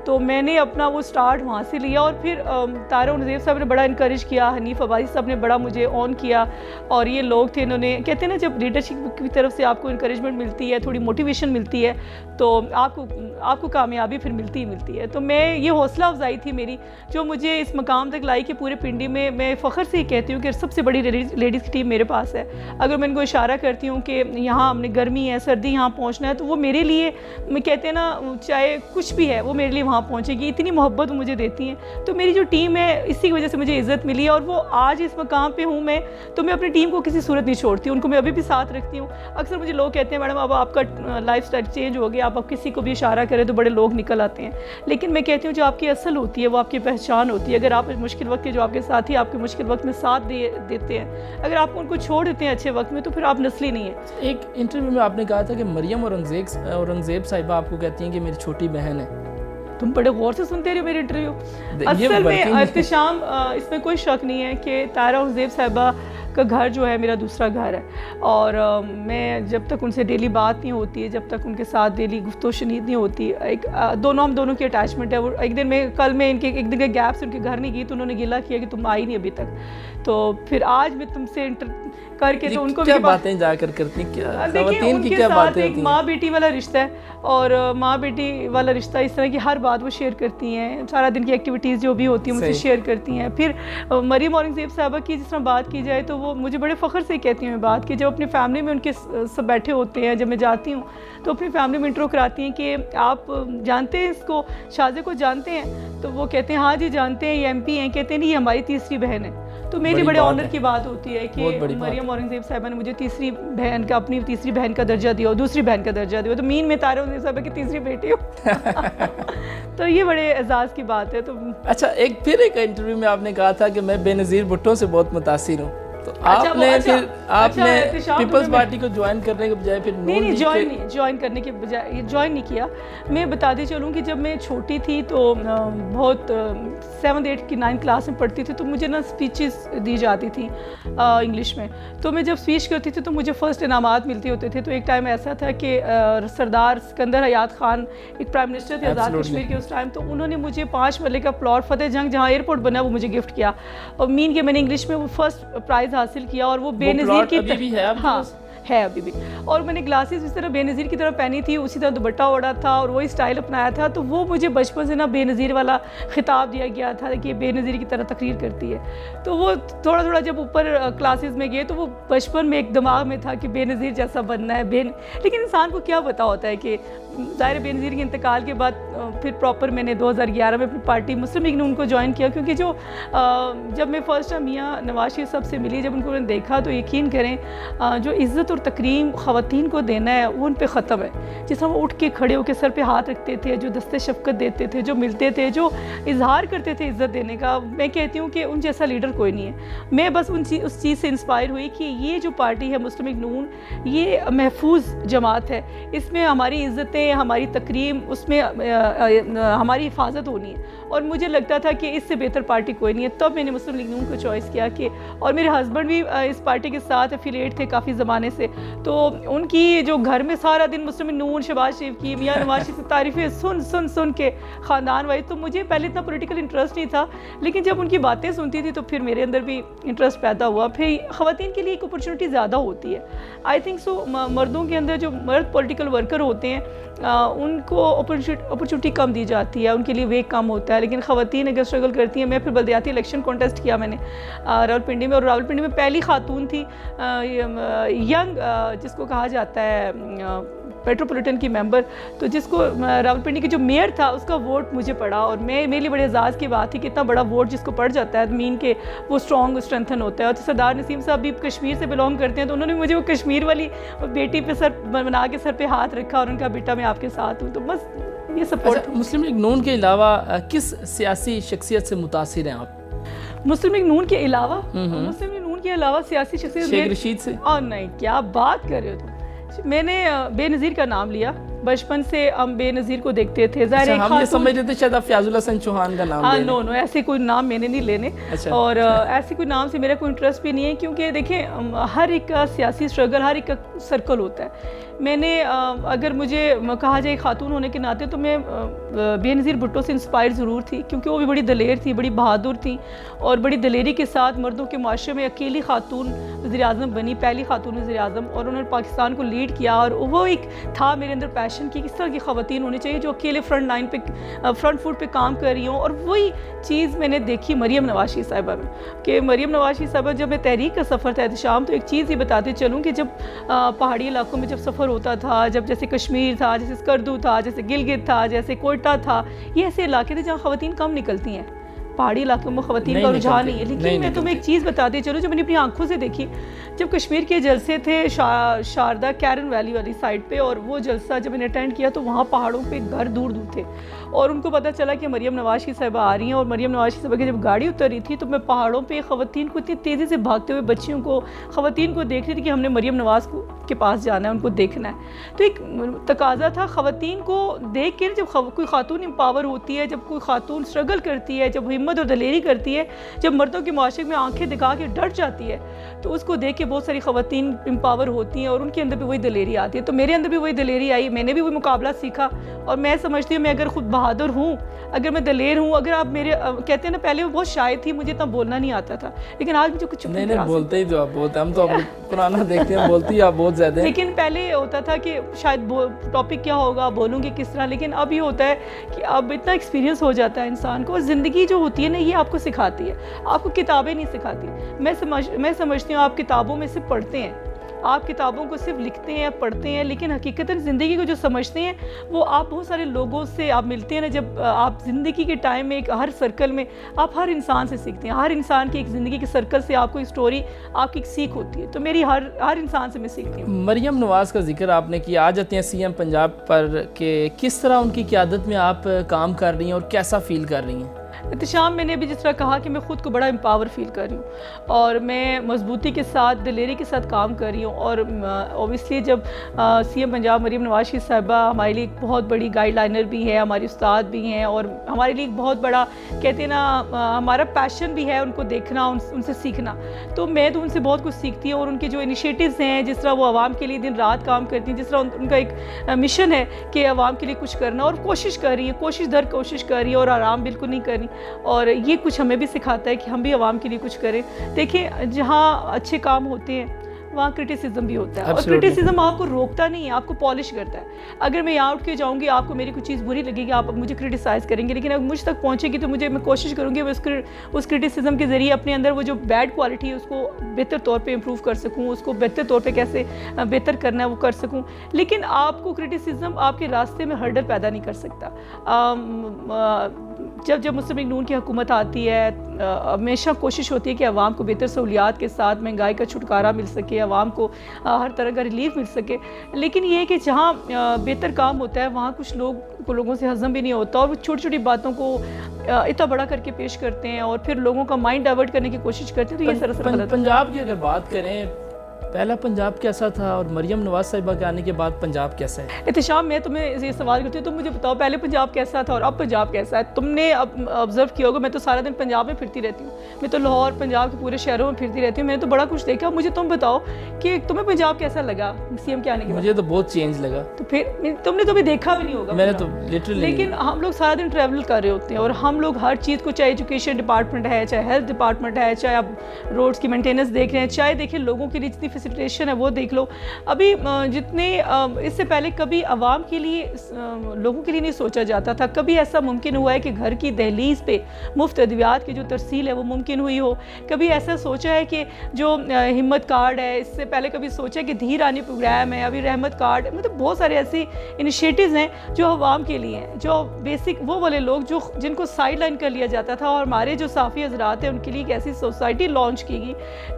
S1: تو میں نے اپنا وہ سٹارٹ وہاں سے لیا. اور پھر طاہرہ اورنگزیب صاحب نے بڑا انکریج کیا، حنیف عباسی صاحب نے بڑا مجھے آن کیا. اور یہ لوگ تھے، انہوں نے کہتے ہیں نا جب لیڈرشپ کی طرف سے آپ کو انکریجمنٹ ملتی ہے، تھوڑی موٹیویشن ملتی ہے، تو آپ کو کامیابی پھر ملتی ہے. تو میں یہ حوصلہ افزائی تھی میری جو مجھے اس مقام تک لائی کہ پورے پنڈی میں فخر سے ہی کہتی ہوں کہ سب سے بڑی لیڈیز کی ٹیم میرے پاس ہے. اگر میں ان کو اشارہ کرتی ہوں کہ یہاں ہم نے گرمی ہے، سردی، یہاں پہنچنا ہے، تو وہ میرے لیے، میں کہتے ہیں نا چاہے کچھ بھی ہے، وہ میرے لیے وہاں پہنچے گی، اتنی محبت وہ مجھے دیتی ہیں. تو میری جو ٹیم ہے اسی کی وجہ سے مجھے عزت ملی ہے، اور وہ آج اس مقام پہ ہوں میں تو میں اپنی ٹیم کو کسی صورت نہیں چھوڑتی، ان کو میں ابھی بھی ساتھ رکھتی ہوں. اکثر مجھے لوگ کہتے ہیں میڈم اب آپ کا لائف اسٹائل چینج ہو گیا، آپ کسی کو بھی اشارہ کریں تو بڑے لوگ نکل آتے ہیں. لیکن میں کہتی ہوں جو آپ کی اصل ہوتی ہے وہ آپ کی پہچان ہوتی ہے. اگر آپ مشکل وقت کے جو آپ کے ساتھی آپ کے مشکل وقت میں ساتھ دیتے ہیں، اگر آپ ان کو چھوڑ دیتے ہیں اچھے وقت میں تو پھر آپ نسلی نہیں ہیں.
S2: ایک انٹرویو میں آپ نے کہا تھا کہ مریم اورنگزیب صاحبہ آپ کو کہتی ہیں کہ میری چھوٹی بہن ہے.
S1: تم بڑے غور سے سنتے رہے میرے انٹرویو. اصل میں احتشام اس میں کوئی شک نہیں ہے کہ طاہرہ اورنگزیب صاحبہ کا گھر جو ہے میرا دوسرا گھر ہے، اور میں جب تک ان سے ڈیلی بات نہیں ہوتی ہے، جب تک ان کے ساتھ ڈیلی گفتگو و شنید نہیں ہوتی، ایک ہم دونوں کی اٹیچمنٹ ہے. وہ ایک دن میں کل میں ان کے ایک دن کے گیپ سے ان کے گھر نہیں گئی تو انہوں نے گلا کیا کہ تم آئی نہیں ابھی تک. تو پھر آج میں تم سے کر کے تو ان کو
S2: کیا باتیں جا کر کرتی ہیں، خواتین کی کیا باتیں ہوتی ہیں؟
S1: ایک ماں بیٹی والا رشتہ ہے، اور ماں بیٹی والا رشتہ اس طرح کی ہر بات وہ شیئر کرتی ہیں، سارا دن کی ایکٹیویٹیز جو بھی ہوتی ہیں مجھ سے شیئر کرتی ہیں. پھر مریم اورنگزیب صاحبہ کی جس طرح بات کی جائے تو وہ مجھے بڑے فخر سے کہتی ہیں بات کہ جب اپنی فیملی میں ان کے سب بیٹھے ہوتے ہیں، جب میں جاتی ہوں تو اپنی فیملی میں انٹرو کراتی ہیں کہ آپ جانتے ہیں اس کو، شازیہ کو جانتے ہیں؟ تو وہ کہتے ہیں ہاں جی جانتے ہیں، یہ ایم پی ہیں. کہتے ہیں نہیں یہ ہماری تیسری بہن ہے. تو میری بڑے آنر کی بات ہوتی ہے کہ مریم اورنگزیب صاحبہ نے مجھے تیسری بہن کا، اپنی تیسری بہن کا درجہ دیا، اور دوسری بہن کا درجہ دیا، تو مین میں طاہرہ اورنگزیب صاحبہ کی تیسری بیٹی ہوں. تو یہ بڑے اعزاز کی بات ہے. تو
S2: اچھا ایک انٹرویو میں آپ نے کہا تھا کہ میں بے نظیر بھٹو سے بہت متاثر ہوں، تو آپ نے پیپلز پارٹی کو جوائن کرنے کے بجائے پھر
S1: نہیں جوائن کرنے کے بجائے جوائن نہیں کیا. میں بتاتی چلوں کہ جب میں چھوٹی تھی تو بہت 7th 8th کی 9th کلاس میں پڑھتی تھی تو مجھے نا اسپیچز دی جاتی تھیں انگلش میں. تو میں جب اسپیچ کرتی تھی تو مجھے فرسٹ انعامات ملتے ہوتے تھے. تو ایک ٹائم ایسا تھا کہ سردار سکندر حیات خان ایک پرائم منسٹر تھے آزاد کشمیر کے اس ٹائم، تو انہوں نے مجھے 5 مرلے کا پلاٹ فتح جنگ جہاں ایئرپورٹ بنا وہ مجھے گفٹ کیا، اور مین کے میں نے انگلش میں وہ فرسٹ پرائز حاصل کیا، اور وہ بے نظیر کی ہے ابھی بھی. اور میں نے گلاسز اس طرح بے نظیر کی طرح پہنی تھی، اسی طرح دوپٹہ اوڑھا تھا اور وہی اسٹائل اپنایا تھا. تو وہ مجھے بچپن سے نا بے نظیر والا خطاب دیا گیا تھا کہ بے نظیر کی طرح تقریر کرتی ہے. تو وہ تھوڑا جب اوپر کلاسز میں گئے تو وہ بچپن میں ایک دماغ میں تھا کہ بے نظیر جیسا بننا ہے. لیکن انسان کو کیا پتا ہوتا ہے کہ ظاہر بے نظیر کے انتقال کے بعد پھر پراپر میں نے 2011 میں اپنی پارٹی مسلم لیگ نون کو جوائن کیا، کیونکہ جب میں فرسٹ ٹائم میاں نواز شریف صاحب سے ملی، جب ان کو میں نے دیکھا تو یقین کریں جو عزت اور تکریم خواتین کو دینا ہے وہ ان پہ ختم ہے. جس طرح وہ اٹھ کے کھڑے ہو کے سر پہ ہاتھ رکھتے تھے، جو دستے شفقت دیتے تھے، جو ملتے تھے، جو اظہار کرتے تھے عزت دینے کا، میں کہتی ہوں کہ ان جیسا لیڈر کوئی نہیں ہے. میں بس اس چیز سے انسپائر ہوئی کہ یہ جو پارٹی ہے مسلم لیگ نون یہ محفوظ جماعت ہے، اس میں ہماری عزتیں، ہماری تکریم، اس میں ہماری حفاظت ہونی ہے. اور مجھے لگتا تھا کہ اس سے بہتر پارٹی کوئی نہیں ہے. تب میں نے مسلم لیگ نون کو چوائس کیا کہ، اور میرے ہسبینڈ بھی اس پارٹی کے ساتھ افیلیٹ تھے کافی زمانے سے. تو ان کی جو گھر میں سارا دن مسلم لیگ نون، شہباز شریف کی، میاں نواز شریف کی تعریفیں سن کے خاندان وائز، تو مجھے پہلے اتنا پولیٹیکل انٹرسٹ نہیں تھا، لیکن جب ان کی باتیں سنتی تھی تو پھر میرے اندر بھی انٹرسٹ پیدا ہوا. پھر خواتین کے لیے ایک اپرچونٹی زیادہ ہوتی ہے آئی تھنک سو. مردوں کے اندر جو مرد پولیٹیکل ورکر ہوتے ہیں ان کو اپرچونٹی کم دی جاتی ہے، ان کے لیے ویک کم ہوتا ہے. لیکن خواتین اگر اسٹرگل کرتی ہیں، میں پھر بلدیاتی الیکشن کانٹیسٹ کیا میں نے راولپنڈی میں، اور راولپنڈی میں پہلی خاتون تھی ینگ جس کو کہا جاتا ہے میٹروپولیٹن کی ممبر، تو جس کو راولپنڈی کے جو میئر تھا اس کا ووٹ مجھے پڑا. اور میرے لیے بڑے اعزاز کی بات تھی کہ اتنا بڑا ووٹ جس کو پڑ جاتا ہے مین کے وہ اسٹرانگ اسٹرینتھن ہوتا ہے. اور سردار نسیم صاحب بھی کشمیر سے بلانگ کرتے ہیں، تو انہوں نے مجھے وہ کشمیر والی بیٹی پہ سر بنا کے سر پہ ہاتھ رکھا اور ان کا بیٹا میں آپ کے ساتھ ہوں. تو بس یہ سپورٹ.
S2: مسلم لیگ نون کے علاوہ کس سیاسی شخصیت سے متاثر ہیں آپ؟
S1: مسلم لیگ نون کے علاوہ سیاسی شخصیت
S2: شیخ رشید سے؟
S1: اور نہیں، کیا بات کر رہے ہو تم. میں نے بے نظیر کا نام لیا، بچپن سے ہم بے نظیر کو دیکھتے تھے.
S2: ہم یہ سمجھ رہے تھے شاید آپ فیاض الحسن چوہان کا نام لیں.
S1: نو ایسے کوئی نام میں نے نہیں لینے، اور ایسے کوئی نام سے میرا کوئی انٹرسٹ بھی نہیں ہے، کیونکہ دیکھیں ہر ایک کا سیاسی اسٹرگل، ہر ایک کا سرکل ہوتا ہے. میں نے اگر مجھے کہا جائے خاتون ہونے کے ناطے تو میں بے نظیر بھٹو سے انسپائر ضرور تھی، کیونکہ وہ بھی بڑی دلیر تھی، بڑی بہادر تھی، اور بڑی دلیری کے ساتھ مردوں کے معاشرے میں اکیلی خاتون وزیر اعظم بنی، پہلی خاتون وزیر اعظم، اور انہوں نے پاکستان کو لیڈ کیا. اور وہ ایک تھا میرے اندر پیشن پیشن کی کس طرح کی خواتین ہونی چاہیے جو اکیلے فرنٹ فوٹ پہ کام کر رہی ہوں. اور وہی چیز میں نے دیکھی مریم نواز صاحبہ میں کہ مریم نواز صاحبہ جب میں تحریک کا سفر تھا احتشام, تو ایک چیز یہ بتاتے چلوں کہ جب پہاڑی علاقوں میں جب سفر ہوتا تھا, جب جیسے کشمیر تھا, جیسے اسکردو تھا, جیسے گلگت تھا, جیسے کوئٹہ تھا, یہ ایسے علاقے تھے جہاں خواتین کم نکلتی ہیں. پہاڑی علاقوں میں خواتین کا رجحان نہیں ہے. لیکن میں تمہیں ایک چیز بتاتے چلوں جو میں نے اپنی آنکھوں سے دیکھی, جب کشمیر کے جلسے تھے شاردا کیرن ویلی والی سائڈ پہ, اور وہ جلسہ جب میں نے اٹینڈ کیا تو وہاں پہاڑوں پہ گھر دور دور تھے, اور ان کو پتہ چلا کہ مریم نواز صاحبہ آ رہی ہیں. اور مریم نواز صاحبہ کی جب گاڑی اتر رہی تھی تو میں پہاڑوں پہ خواتین کو اتنی تیزی سے بھاگتے ہوئے بچیوں کو, خواتین کو دیکھ رہی تھی کہ ہم نے مریم نواز کے پاس جانا ہے, ان کو دیکھنا ہے. تو ایک تقاضا تھا خواتین کو دیکھ کے, جب کوئی خاتون امپاور ہوتی ہے, جب کوئی خاتون اسٹرگل کرتی ہے, جب ہمت اور دلیری کرتی ہے, جب مردوں کے معاشرے میں آنکھیں دکھا کے ڈٹ جاتی ہے, تو اس کو دیکھ کے بہت ساری خواتین امپاور ہوتی ہیں اور ان کے اندر بھی وہی دلیری آتی ہے. تو میرے اندر بھی وہی دلیری آئی, میں نے بھی وہی مقابلہ سیکھا. اور میں سمجھتی ہوں میں اگر خود بہادر ہوں, اگر میں دلیر ہوں, اگر آپ میرے کہتے ہیں نا پہلے وہ بہت شائع تھی, مجھے اتنا بولنا نہیں آتا تھا, لیکن آج مجھے کچھ
S2: نہیں بولتے ہی تو آپ بہت, ہم تو پرانا دیکھتے ہیں بولتی آپ بہت زیادہ.
S1: لیکن پہلے ہوتا تھا کہ شاید ٹاپک کیا ہوگا, بولوں گی کس طرح, لیکن اب یہ ہوتا ہے کہ اب اتنا ایکسپیرینس ہو جاتا ہے انسان کو. اور زندگی جو ہوتی ہے نا یہ آپ کو سکھاتی ہے, آپ کو کتابیں نہیں سکھاتی. میں سمجھتی ہوں آپ کتابوں میں صرف پڑھتے ہیں, آپ کتابوں کو صرف لکھتے ہیں, پڑھتے ہیں, لیکن حقیقتاً زندگی کو جو سمجھتے ہیں وہ آپ بہت سارے لوگوں سے آپ ملتے ہیں نا. جب آپ زندگی کے ٹائم میں ہر سرکل میں آپ ہر انسان سے سیکھتے ہیں, ہر انسان کی ایک زندگی کے سرکل سے آپ کو ایک سٹوری, آپ کی ایک سیکھ ہوتی ہے. تو میری ہر انسان سے میں سیکھتی ہوں.
S2: مریم نواز کا ذکر آپ نے کیا, آ جاتے ہیں سی ایم پنجاب پر, کہ کس طرح ان کی قیادت میں آپ کام کر رہی ہیں اور کیسا فیل کر رہی ہیں؟
S1: احتشام میں نے بھی جس طرح کہا کہ میں خود کو بڑا امپاور فیل کر رہی ہوں, اور میں مضبوطی کے ساتھ دلیری کے ساتھ کام کر رہی ہوں. اور اوبیسلی جب سی ایم پنجاب مریم نواز صاحبہ ہمارے لیے ایک بہت بڑی گائیڈ لائنر بھی ہے, ہماری استاد بھی ہیں, اور ہمارے لیے ایک بہت بڑا کہتے ہیں نا ہمارا پیشن بھی ہے ان کو دیکھنا, ان سے سیکھنا. تو میں تو ان سے بہت کچھ سیکھتی ہوں, اور ان کے جو انیشیٹوز ہیں, جس طرح وہ عوام کے لیے دن رات کام کرتی ہیں, جس طرح ان کا ایک مشن ہے کہ عوام کے لیے کچھ کرنا, اور کوشش کر رہی ہے, کوشش کر رہی ہے, اور آرام بالکل نہیں کر رہی. اور یہ کچھ ہمیں بھی سکھاتا ہے کہ ہم بھی عوام کے لیے کچھ کریں. دیکھیں جہاں اچھے کام ہوتے ہیں وہاں کرٹیسزم بھی ہوتا ہے, اور کرٹیسزم آپ کو روکتا نہیں ہے, آپ کو پالش کرتا ہے. اگر میں یہاں اٹھ کے جاؤں گی, آپ کو میری کوئی چیز بری لگے گی, آپ مجھے کرٹیسائز کریں گے, لیکن اگر مجھ تک پہنچے گی تو میں کوشش کروں گی اس کرٹیسزم کے ذریعے اپنے اندر وہ جو بیڈ کوالٹی ہے اس کو بہتر طور پہ امپروو کر سکوں, اس کو بہتر طور پہ کیسے بہتر کرنا ہے وہ کر سکوں. لیکن آپ کو کرٹیسزم آپ کے راستے میں ہرڈل پیدا نہیں کر سکتا. جب مسلم لیگ نون کی حکومت آتی ہے, ہمیشہ کوشش ہوتی ہے کہ عوام کو بہتر سہولیات کے ساتھ مہنگائی کا چھٹکارا مل سکے, عوام کو ہر طرح کا ریلیف مل سکے. لیکن یہ ہے کہ جہاں بہتر کام ہوتا ہے وہاں کچھ لوگوں سے ہضم بھی نہیں ہوتا, اور وہ چھوٹی چھوٹی باتوں کو اتنا بڑا کر کے پیش کرتے ہیں, اور پھر لوگوں کا مائنڈ ڈائیورٹ کرنے کی کوشش کرتے ہیں. تو یہ سراسر غلط ہے.
S2: پنجاب کی اگر بات کریں, پہلا پنجاب کیسا تھا, اور مریم نواز صاحبہ کے آنے کے بعد پنجاب کیسا ہے؟
S1: احتشام میں تمہیں یہ سوال کرتی ہوں, تم مجھے بتاؤ پہلے پنجاب کیسا تھا اور اب پنجاب کیسا ہے. تم نے اب آبزرو کیا ہوگا, میں تو سارا دن پنجاب میں پھرتی رہتی ہوں, میں تو لاہور پنجاب کے پورے شہروں میں پھرتی رہتی ہوں, میں نے تو بڑا کچھ دیکھا. مجھے تم بتاؤ کہ تمہیں پنجاب کیسا لگا سی ایم کے آنے کے بعد؟
S2: مجھے تو بہت چینج لگا. تو
S1: پھر تم نے تو ابھی دیکھا بھی نہیں ہوگا,
S2: میں نے تو لٹرلی,
S1: لیکن ہم لوگ سارا دن ٹریول کر رہے ہوتے ہیں, اور ہم لوگ ہر چیز کو, چاہے ایجوکیشن ڈپارٹمنٹ ہے, چاہے ہیلتھ ڈپارٹمنٹ ہے, چاہے آپ روڈس کی مینٹیننس دیکھ رہے ہیں, چاہے دیکھیں لوگوں کے لیے جتنی فیسیلیٹیشن ہے وہ دیکھ لو. ابھی جتنے اس سے پہلے کبھی عوام کے لیے, لوگوں کے لیے نہیں سوچا جاتا تھا. کبھی ایسا ممکن ہوا ہے کہ گھر کی دہلیز پہ مفت ادویات کی جو ترسیل ہے وہ ممکن ہوئی ہو. کبھی ایسا سوچا ہے کہ جو ہمت کارڈ ہے, اس سے پہلے کبھی سوچا ہے کہ دھی رانی پروگرام ہے, ابھی رحمت کارڈ, مطلب بہت سارے ایسی انیشیٹوز ہیں جو عوام کے لیے ہیں, جو بیسک وہ والے لوگ جن کو سائڈ لائن کر لیا جاتا تھا. اور ہمارے جو صحافی حضرات ہیں ان کے لیے ایک ایسی سوسائٹی لانچ کی گئی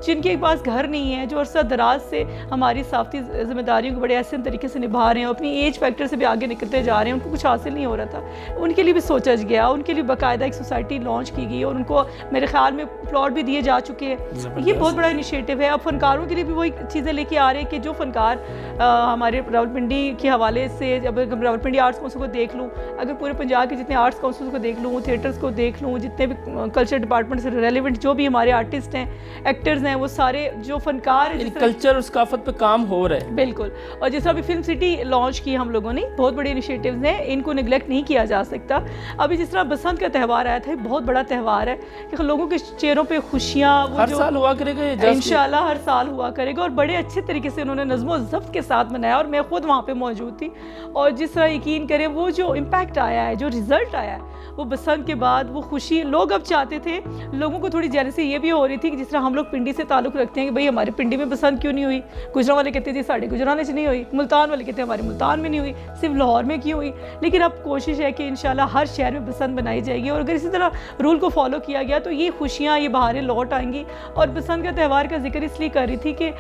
S1: جن کے پاس گھر نہیں ہے, جو عرصہ دراز سے ہماری صحافتی ذمہ داریوں کو بڑے احسن طریقے سے نبھا رہے ہیں, اپنی ایج فیکٹر سے بھی آگے نکلتے جا رہے ہیں, ان کو کچھ حاصل نہیں ہو رہا تھا. ان کے لیے بھی سوچا گیا, ان کے لیے باقاعدہ ایک سوسائٹی لانچ کی گئی, اور ان کو میرے خیال میں پلاٹ بھی دیے جا چکے ہیں. یہ بہت بڑا انیشیٹو ہے. اب فنکاروں کے لیے بھی وہی چیزیں لے کے آ رہے ہیں کہ جو فنکار ہمارے راولپنڈی کے حوالے سے, جب راولپنڈی آرٹس کونسل کو دیکھ لوں, اگر پورے پنجاب کے جتنے آرٹس کونسل کو دیکھ لوں, تھیٹرز کو دیکھ لوں, جتنے بھی کلچر ڈپارٹمنٹ سے ریلیونٹ جو بھی ہمارے آرٹسٹ ہیں, ایکٹرز ہیں, وہ سارے جو فنکار ہیں,
S2: کلچر اور ثقافت پہ کام ہو رہا ہے.
S1: بالکل. اور جس طرح ابھی فلم سٹی لانچ کی ہم لوگوں نے, بہت بڑے انیشیٹیوز ہیں, ان کو نگلیکٹ نہیں کیا جا سکتا. ابھی جس طرح بسنت کا تہوار آیا تھا, بہت بڑا تہوار ہے کہ لوگوں کے چہروں پہ خوشیاں
S2: ہر سال ہوا کرے گا,
S1: انشاءاللہ ہر سال ہوا کرے گا, اور بڑے اچھے طریقے سے انہوں نے نظم و ضبط کے ساتھ منایا, اور میں خود وہاں پہ موجود تھی. اور جس طرح یقین کریں وہ جو امپیکٹ آیا ہے, جو رزلٹ آیا ہے, وہ بسنت کے بعد وہ خوشی لوگ اب چاہتے تھے. لوگوں کو تھوڑی جیلسی یہ بھی ہو رہی تھی کہ جس طرح ہم لوگ پنڈی سے تعلق رکھتے ہیں کہ بھئی ہمارے پنڈی میں بسنت کیوں نہیں ہوئی, گجرا والے کہتے تھے ساڑھے گجرانے سے نہیں ہوئی, ملتان والے کہتے ہیں ہمارے ملتان میں نہیں ہوئی, صرف لاہور میں کیوں ہوئی. لیکن اب کوشش ہے کہ انشاءاللہ ہر شہر میں بسنت بنائی جائے گی, اور اگر اسی طرح رول کو فالو کیا گیا تو یہ خوشیاں, یہ بہاریں لوٹ آئیں گی. اور بسنت کا تہوار کا ذکر اس لیے کر رہی تھی کہ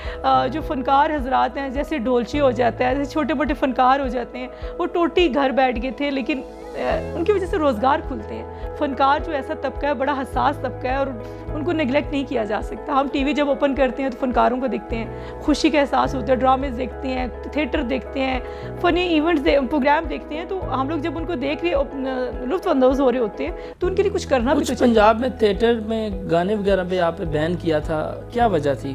S1: جو فنکار حضرات ہیں, جیسے ڈھولچی ہو جاتا ہے, جیسے چھوٹے موٹے فنکار ہو جاتے ہیں, وہ ٹوٹی گھر بیٹھ گئے تھے, لیکن ان کی وجہ سے روزگار کھلتے ہیں. فنکار جو ایسا طبقہ ہے, بڑا حساس طبقہ ہے, اور ان کو نگلیکٹ نہیں کیا جا سکتا. ہم ٹی وی جب اوپن کرتے ہیں تو فنکاروں کو دیکھتے ہیں, خوشی کا احساس ہوتا ہے, ڈرامے دیکھتے ہیں, تھیٹر دیکھتے ہیں, فنی ایونٹس پروگرام دیکھتے ہیں. تو ہم لوگ جب ان کو دیکھ رہے لطف اندوز ہو رہے ہوتے ہیں تو ان کے لیے کچھ کرنا بھی.
S2: پنجاب میں تھیٹر میں گانے وغیرہ پہ آپ نے بین کیا تھا, کیا وجہ تھی؟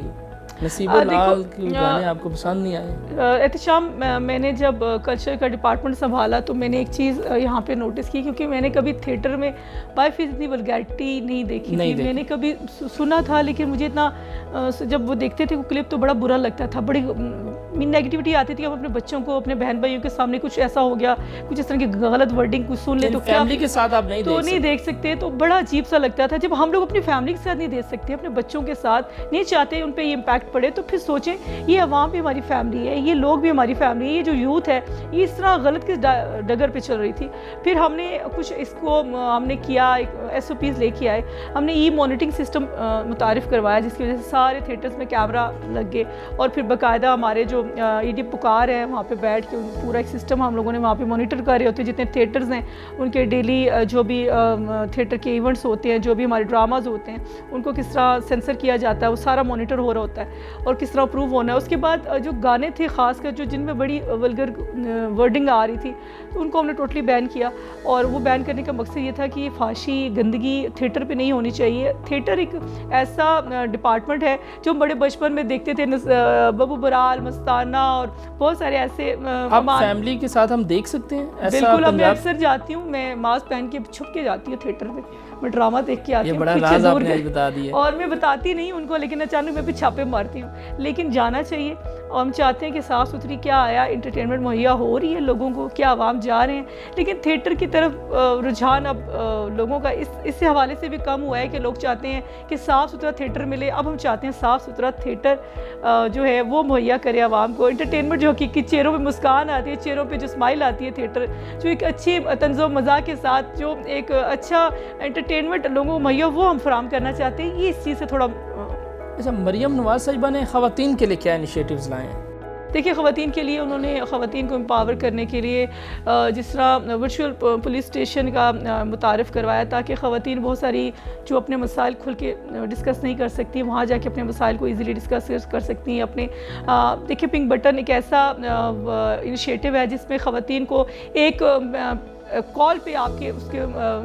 S2: نصیب لال کے گانے آپ کو پسند نہیں آئے؟
S1: احتشام, میں نے جب کلچر کا ڈپارٹمنٹ سنبھالا تو میں نے ایک چیز یہاں پہ نوٹس کی, کیونکہ میں نے کبھی تھیٹر میں بائی فیس اتنی ولگیرٹی نہیں دیکھی تھی. میں نے کبھی سنا تھا, لیکن مجھے اتنا, جب وہ دیکھتے تھے وہ کلپ تو بڑا برا لگتا تھا, بڑی نیگیٹیوٹی آتی تھی. ہم اپنے بچوں کو, اپنے بہن بھائیوں کے سامنے کچھ ایسا ہو گیا, کچھ اس طرح کی غلط ورڈنگ کچھ سن لیں تو
S2: فیملی کے ساتھ آپ
S1: نہیں دیکھ سکتے, تو بڑا عجیب سا لگتا تھا. جب ہم لوگ اپنی فیملی کے ساتھ نہیں دیکھ سکتے, اپنے بچوں کے ساتھ نہیں چاہتے ان پہ یہ امپیکٹ پڑے, تو پھر سوچیں یہ عوام بھی ہماری فیملی ہے, یہ لوگ بھی ہماری فیملی ہے, یہ جو یوتھ ہے یہ اس طرح غلط کس ڈگر پہ چل رہی تھی. پھر ہم نے کچھ اس کو ہم نے کیا, ایس او پیز لے کے آئے, ہم نے ای مانیٹرنگ سسٹم متعارف کروایا, جس کی وجہ سے سارے تھیٹرز میں کیمرہ لگ گئے, اور پھر باقاعدہ ہمارے جو ای ڈی پکار ہیں وہاں پہ بیٹھ کے پورا ایک سسٹم ہم لوگوں نے وہاں پہ مانیٹر کر رہے ہوتے ہیں. جتنے تھیٹرز ہیں ان کے ڈیلی جو بھی تھیٹر کے ایونٹس ہوتے ہیں, جو بھی ہمارے ڈراماز ہوتے ہیں, ان کو کس طرح سینسر کیا جاتا ہے, وہ سارا مانیٹر ہو رہا ہوتا ہے, اور کس طرح اپروو ہونا ہے. اس کے بعد جو گانے تھے خاص کر جو جن میں بڑی ولگر ورڈنگ آ رہی تھی, تو ان کو ہم نے ٹوٹلی بین کیا. اور وہ بین کرنے کا مقصد یہ تھا کہ یہ فحاشی گندگی تھیٹر پہ نہیں ہونی چاہیے. تھیٹر ایک ایسا ڈپارٹمنٹ ہے جو بڑے بچپن میں دیکھتے تھے, ببو برال, مستانہ, اور بہت سارے ایسے.
S2: فیملی کے ساتھ ہم دیکھ سکتے ہیں ایسا؟
S1: بالکل, اب میں اکثر جاتی ہوں, میں ماسک پہن کے چھپ کے جاتی ہوں تھیٹر میں, میں ڈرامہ دیکھ کے آتی ہوں.
S2: بڑا راز آپ نے بتا دیا,
S1: اور میں بتاتی نہیں ان کو, لیکن اچانک میں بھی چھاپے مارتی ہوں. لیکن جانا چاہیے, اور ہم چاہتے ہیں کہ صاف ستھری کیا آیا انٹرٹینمنٹ مہیا ہو رہی ہے لوگوں کو, کیا عوام جا رہے ہیں. لیکن تھیٹر کی طرف رجحان اب لوگوں کا اس حوالے سے بھی کم ہوا ہے کہ لوگ چاہتے ہیں کہ صاف ستھرا تھیٹر ملے. اب ہم چاہتے ہیں صاف ستھرا تھیٹر جو ہے وہ مہیا کرے عوام کو. انٹرٹینمنٹ جو حقیقی چہروں پہ مسکان آتی ہے, چہروں پہ جو اسمائل آتی ہے, تھیٹر جو ایک اچھی طنز و مزاح کے ساتھ جو ایک اچھا انٹرٹینمنٹ لوگوں کو مہیا, وہ ہم فراہم کرنا چاہتے ہیں. یہ اس چیز سے تھوڑا.
S2: اچھا, مریم نواز صاحبہ نے خواتین کے لیے کیا انیشیٹیوز لائے ہیں؟
S1: دیکھیے, خواتین کے لیے انہوں نے خواتین کو امپاور کرنے کے لیے جس طرح ورچوئل پولیس اسٹیشن کا متعارف کروایا, تاکہ خواتین بہت ساری جو اپنے مسائل کھل کے ڈسکس نہیں کر سکتی, وہاں جا کے اپنے مسائل کو ایزیلی ڈسکس کر سکتی ہیں. اپنے دیکھیے, پنک بٹن ایک ایسا انیشیٹو ہے جس میں خواتین کو ایک کال پہ آپ کے اس کے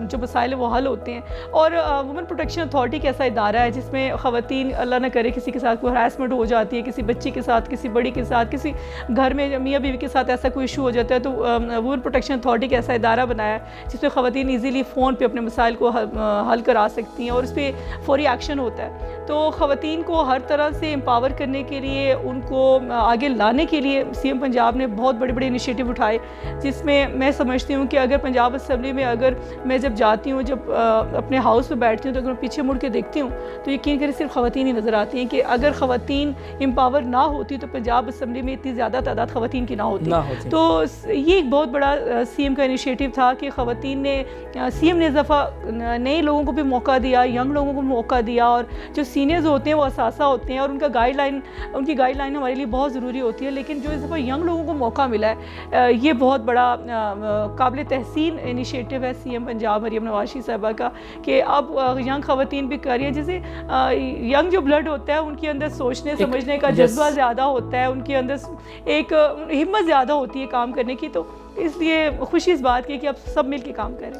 S1: جو مسائل ہیں وہ حل ہوتے ہیں. اور وومن پروٹیکشن اتھارٹی کا ایسا ادارہ ہے جس میں خواتین, اللہ نہ کرے کسی کے ساتھ کوئی ہراسمنٹ ہو جاتی ہے, کسی بچی کے ساتھ, کسی بڑی کے ساتھ, کسی گھر میں میاں بیوی کے ساتھ ایسا کوئی ایشو ہو جاتا ہے, تو وومن پروٹیکشن اتھارٹی کا ایسا ادارہ بنایا ہے جس میں خواتین ایزیلی فون پہ اپنے مسائل کو حل کرا سکتی ہیں, اور اس پہ فوری ایکشن ہوتا ہے. تو خواتین کو ہر طرح سے امپاور کرنے کے لیے, ان کو آگے لانے کے لیے سی ایم پنجاب نے بہت بڑے بڑے انیشیٹو اٹھائے, جس میں سمجھتی ہوں کہ اگر پنجاب اسمبلی میں اگر میں جب جاتی ہوں, جب اپنے ہاؤس پہ بیٹھتی ہوں, تو اگر میں پیچھے مڑ کے دیکھتی ہوں تو یقین کریں صرف خواتین ہی نظر آتی ہیں. کہ اگر خواتین امپاور نہ ہوتی تو پنجاب اسمبلی میں اتنی زیادہ تعداد خواتین کی نہ ہوتی. تو یہ ایک بہت بڑا سی ایم کا انیشیٹو تھا کہ خواتین نے, سی ایم نے اضافہ نئے لوگوں کو بھی موقع دیا, ینگ لوگوں کو بھی موقع دیا, اور جو سینئرز ہوتے ہیں وہ اثاثہ ہوتے ہیں, اور ان کی گائیڈ لائن ہمارے لیے بہت ضروری ہوتی ہے. لیکن جو اس دفعہ ینگ لوگوں کو موقع ملا ہے, یہ بہت بڑا قابل تحسین انیشیٹو ہے سی ایم پنجاب مریم نواز صاحبہ کا, کہ اب ینگ خواتین بھی کر رہی ہیں. جیسے ینگ جو بلڈ ہوتا ہے ان کے اندر سوچنے سمجھنے کا جذبہ زیادہ ہوتا ہے, ان کے اندر ایک ہمت زیادہ ہوتی ہے کام کرنے کی. تو اس لیے خوشی اس بات کی کہ اب سب مل کے کام کریں.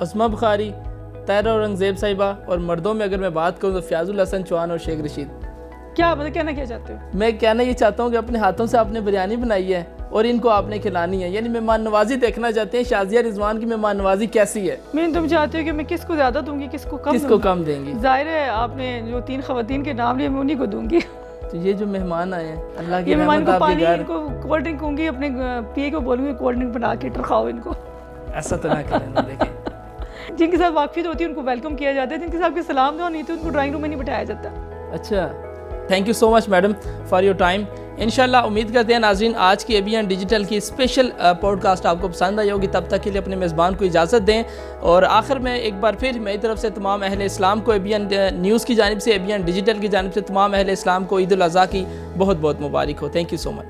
S2: عظمہ بخاری, طاہرہ اورنگزیب صاحبہ, اور مردوں میں اگر میں بات کروں تو فیاض الحسن چوہان اور شیخ رشید.
S1: کیا مطلب کہنا کیا چاہتے ہو؟
S2: میں کہنا یہ چاہتا ہوں کہ اپنے ہاتھوں سے آپ نے بریانی بنائی ہے اور ان کو آپ نے کھلانی ہے, یعنی مہمان نوازی دیکھنا چاہتے ہیں شازیہ رضوان کی مہمان نوازی کیسی ہے.
S1: میں تم چاہتے ہو کہ میں کس کو زیادہ دوں گی کس کو کم
S2: کس
S1: دوں
S2: کو
S1: گی؟
S2: کم دیں گی؟
S1: ظاہر ہے آپ نے جو 3 خواتین کے نام لیے میں انہی کو دوں گی.
S2: تو یہ جو مہمان آئے ہیں اللہ کی
S1: یہ مہمان
S2: رحمت
S1: کو
S2: آپ کے
S1: پانی
S2: گھر.
S1: ان کو کولڈ ڈرنک ہوں گی, اپنے پیے کو بولوں گی کولڈ ڈرنک بنا کے ٹرکھاؤ ان کو.
S2: ایسا تو نہ کریں نا, دیکھیں
S1: جن کے ساتھ واقفیت ہوتی ہے ان کو ویلکم کیا جاتا ہے, جن کے ساتھ کوئی سلام دعا نہیں تو ان کو ڈرائنگ روم میں نہیں بٹھایا جاتا.
S2: اچھا, thank you so much madam for your time. انشاءاللہ امید کرتے ہیں ناظرین آج کی ABN ڈیجیٹل کی اسپیشل پوڈ کاسٹ آپ کو پسند آئی ہوگی. تب تک کے لیے اپنے میزبان کو اجازت دیں, اور آخر میں ایک بار پھر میری طرف سے تمام اہل اسلام کو ABN نیوز کی جانب سے, ABN ڈیجیٹل کی جانب سے تمام اہل اسلام کو عید الاضحیٰ کی بہت بہت مبارک ہو. Thank you so much.